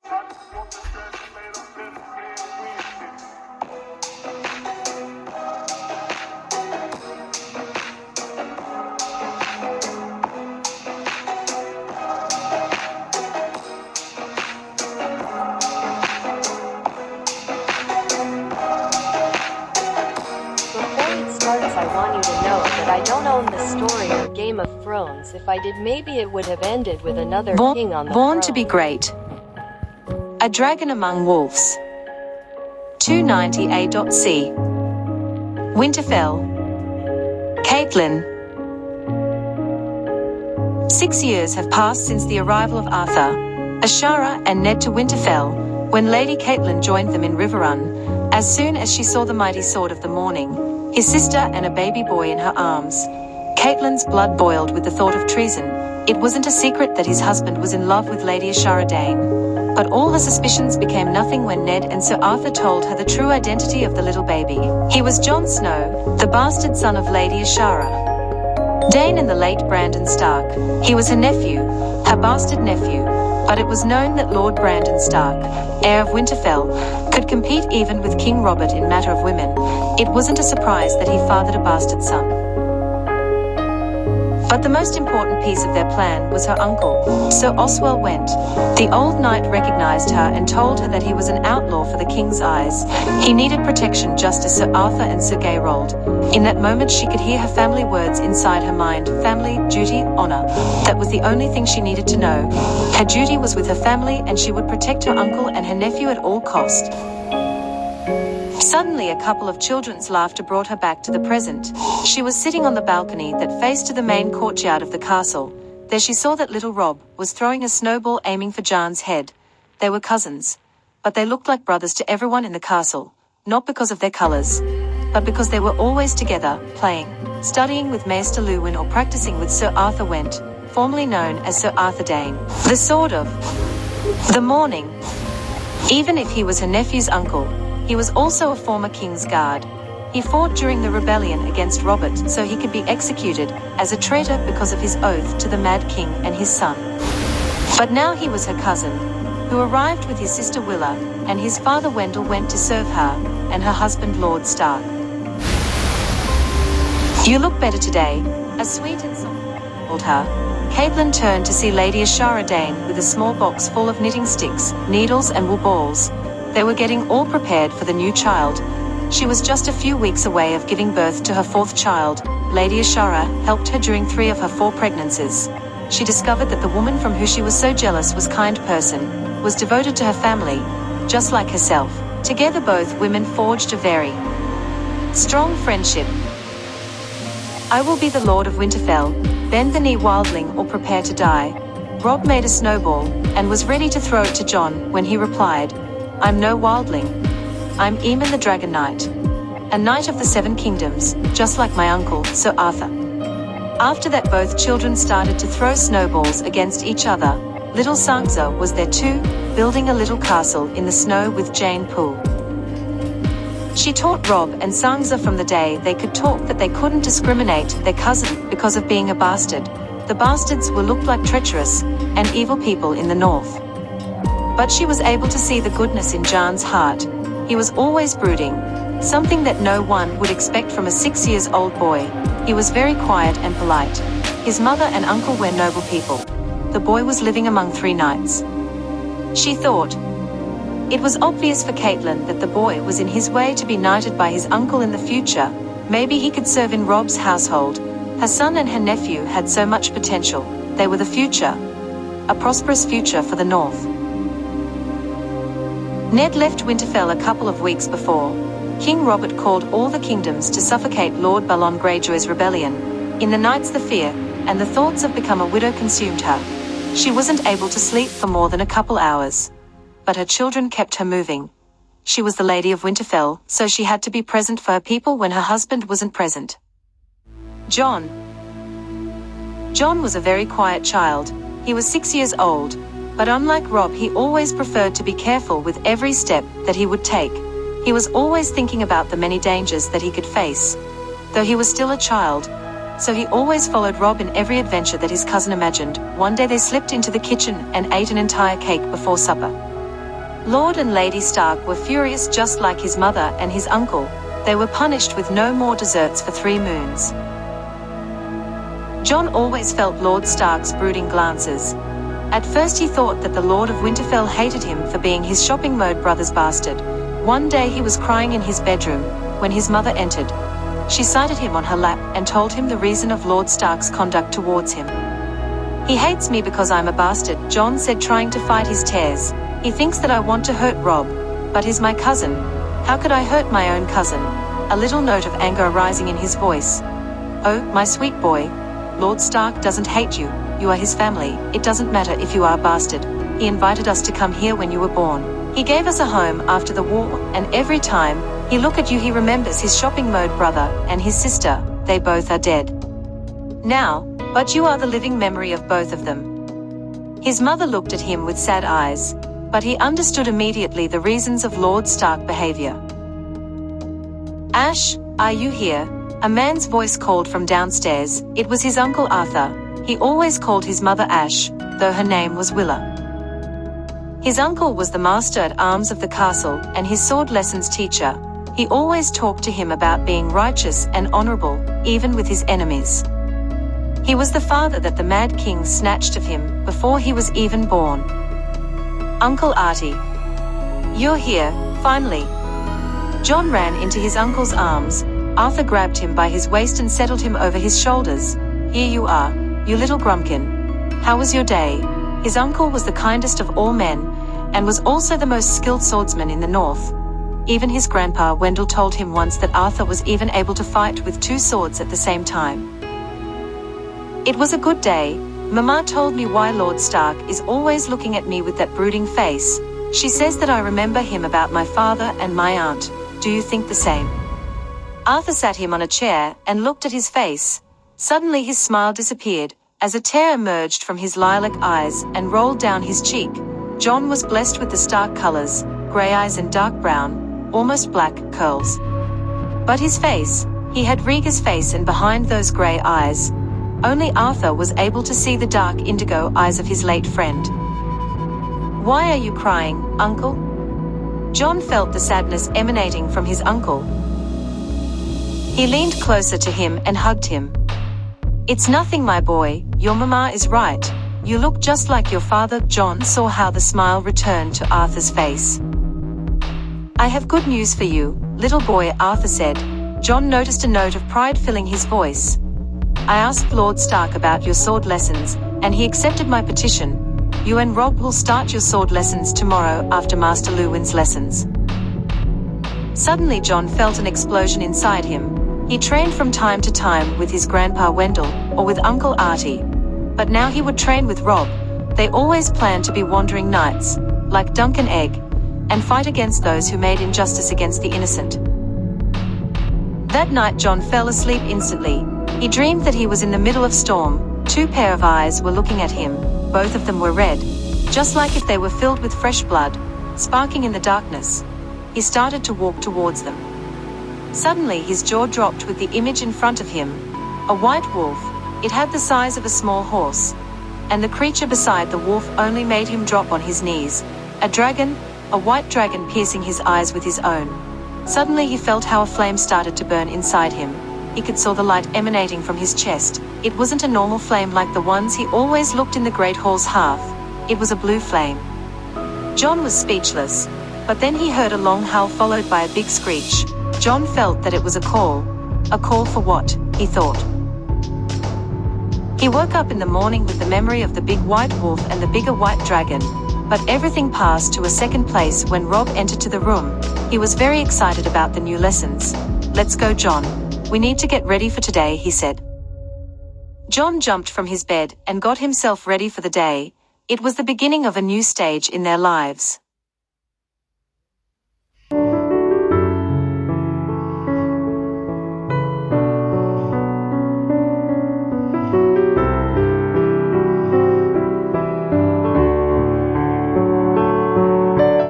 I want you to know that I don't own the story or Game of Thrones. If I did, maybe it would have ended with another king on the Born throne. to be great. A Dragon Among Wolves. 290A.C. Winterfell. Caitlin. 6 years have passed since the arrival of Arthur, Ashara and Ned to Winterfell, when Lady Caitlin joined them in Riverrun. As soon as she saw the mighty sword of the morning, his sister and a baby boy in her arms, Caitlyn's blood boiled with the thought of treason. It wasn't a secret that his husband was in love with Lady Ashara Dane. But all her suspicions became nothing when Ned and Sir Arthur told her the true identity of the little baby. He was Jon Snow, the bastard son of Lady Ashara Dane and the late Brandon Stark. He was her nephew, her bastard nephew, but it was known that Lord Brandon Stark, heir of Winterfell, could compete even with King Robert in matter of women. It wasn't a surprise that he fathered a bastard son. But the most important piece of their plan was her uncle, Sir Oswell Went. The old knight recognized her and told her that he was an outlaw for the king's eyes. He needed protection just as Sir Arthur and Sir Gayrold. In that moment she could hear her family words inside her mind: family, duty, honor. That was the only thing she needed to know. Her duty was with her family and she would protect her uncle and her nephew at all cost. Suddenly a couple of children's laughter brought her back to the present. She was sitting on the balcony that faced to the main courtyard of the castle. There she saw that little Rob was throwing a snowball aiming for Jon's head. They were cousins, but they looked like brothers to everyone in the castle, not because of their colors, but because they were always together, playing, studying with Maester Luwin or practicing with Sir Arthur Went, formerly known as Sir Arthur Dane. The sword of the morning. Even if he was her nephew's uncle, he was also a former king's guard. He fought during the rebellion against Robert so he could be executed as a traitor because of his oath to the Mad King and his son. But now he was her cousin, who arrived with his sister Willa, and his father Wendell went to serve her, and her husband Lord Stark. "You look better today," a sweet and soft told her. Caitlin turned to see Lady Ashara Dane with a small box full of knitting sticks, needles and wool balls. They were getting all prepared for the new child. She was just a few weeks away of giving birth to her fourth child. Lady Ashara helped her during 3 of her 4 pregnancies. She discovered that the woman from whom she was so jealous was a kind person, was devoted to her family, just like herself. Together both women forged a very strong friendship. "I will be the Lord of Winterfell, bend the knee wildling or prepare to die." Rob made a snowball, and was ready to throw it to Jon when he replied, "I'm no wildling. I'm Eamon the Dragon Knight, a knight of the 7 kingdoms, just like my uncle, Sir Arthur." After that both children started to throw snowballs against each other. Little Sansa was there too, building a little castle in the snow with Jane Poole. She taught Rob and Sansa from the day they could talk that they couldn't discriminate their cousin because of being a bastard. The bastards were looked like treacherous and evil people in the north. But she was able to see the goodness in Jon's heart. He was always brooding, something that no one would expect from a 6-year-old boy. He was very quiet and polite. His mother and uncle were noble people. The boy was living among 3 knights. She thought it was obvious for Caitlin that the boy was in his way to be knighted by his uncle in the future. Maybe he could serve in Rob's household. Her son and her nephew had so much potential. They were the future. A prosperous future for the north. Ned left Winterfell a couple of weeks before. King Robert called all the kingdoms to suffocate Lord Balon Greyjoy's rebellion. In the nights the fear and the thoughts of become a widow consumed her. She wasn't able to sleep for more than a couple hours. But her children kept her moving. She was the Lady of Winterfell, so she had to be present for her people when her husband wasn't present. Jon was a very quiet child. He was 6 years old. But unlike Rob, he always preferred to be careful with every step that he would take. He was always thinking about the many dangers that he could face. Though he was still a child, so he always followed Rob in every adventure that his cousin imagined. One day they slipped into the kitchen and ate an entire cake before supper. Lord and Lady Stark were furious just like his mother and his uncle. They were punished with no more desserts for 3 moons. Jon always felt Lord Stark's brooding glances. At first he thought that the Lord of Winterfell hated him for being his shopping mode brother's bastard. One day he was crying in his bedroom, when his mother entered. She sighted him on her lap and told him the reason of Lord Stark's conduct towards him. "He hates me because I'm a bastard," Jon said, trying to fight his tears. "He thinks that I want to hurt Robb, but he's my cousin. How could I hurt my own cousin?" A little note of anger arising in his voice. "Oh, my sweet boy. Lord Stark doesn't hate you. You are his family. It doesn't matter if you are a bastard. He invited us to come here when you were born. He gave us a home after the war, and every time he look at you he remembers his shopping mode brother and his sister. They both are dead now, but you are the living memory of both of them." His mother looked at him with sad eyes, but he understood immediately the reasons of Lord Stark behavior. "Ash, are you here?" A man's voice called from downstairs. It was his uncle Arthur. He always called his mother Ash, though her name was Willa. His uncle was the master-at-arms of the castle and his sword lessons teacher. He always talked to him about being righteous and honorable, even with his enemies. He was the father that the Mad King snatched of him before he was even born. "Uncle Artie. You're here, finally." Jon ran into his uncle's arms. Arthur grabbed him by his waist and settled him over his shoulders. "Here you are, you little grumpkin. How was your day?" His uncle was the kindest of all men, and was also the most skilled swordsman in the north. Even his grandpa Wendell told him once that Arthur was even able to fight with 2 swords at the same time. "It was a good day. Mama told me why Lord Stark is always looking at me with that brooding face. She says that I remember him about my father and my aunt. Do you think the same?" Arthur sat him on a chair and looked at his face. Suddenly his smile disappeared, as a tear emerged from his lilac eyes and rolled down his cheek. Jon was blessed with the Stark colors, grey eyes and dark brown, almost black, curls. But his face, he had Rhaegar's face, and behind those grey eyes, only Arthur was able to see the dark indigo eyes of his late friend. "Why are you crying, uncle?" Jon felt the sadness emanating from his uncle. He leaned closer to him and hugged him. "It's nothing, my boy. Your mama is right. You look just like your father." Jon saw how the smile returned to Arthur's face. "I have good news for you, little boy," Arthur said. Jon noticed a note of pride filling his voice. "I asked Lord Stark about your sword lessons, and he accepted my petition. You and Robb will start your sword lessons tomorrow after Master Luwin's lessons." Suddenly Jon felt an explosion inside him. He trained from time to time with his grandpa Wendell, or with Uncle Artie. But now he would train with Robb. They always planned to be wandering knights, like Dunk and Egg, and fight against those who made injustice against the innocent. That night Jon fell asleep instantly. He dreamed that he was in the middle of storm. 2 pair of eyes were looking at him. Both of them were red, just like if they were filled with fresh blood, sparking in the darkness. He started to walk towards them. Suddenly his jaw dropped with the image in front of him. A white wolf. It had the size of a small horse. And the creature beside the wolf only made him drop on his knees. A dragon, a white dragon piercing his eyes with his own. Suddenly he felt how a flame started to burn inside him. He could saw the light emanating from his chest. It wasn't a normal flame like the ones he always looked in the Great Hall's hearth. It was a blue flame. Jon was speechless. But then he heard a long howl followed by a big screech. Jon felt that it was a call. A call for what, he thought. He woke up in the morning with the memory of the big white wolf and the bigger white dragon. But everything passed to a second place when Robb entered to the room. He was very excited about the new lessons. "Let's go, Jon. We need to get ready for today," he said. Jon jumped from his bed and got himself ready for the day. It was the beginning of a new stage in their lives.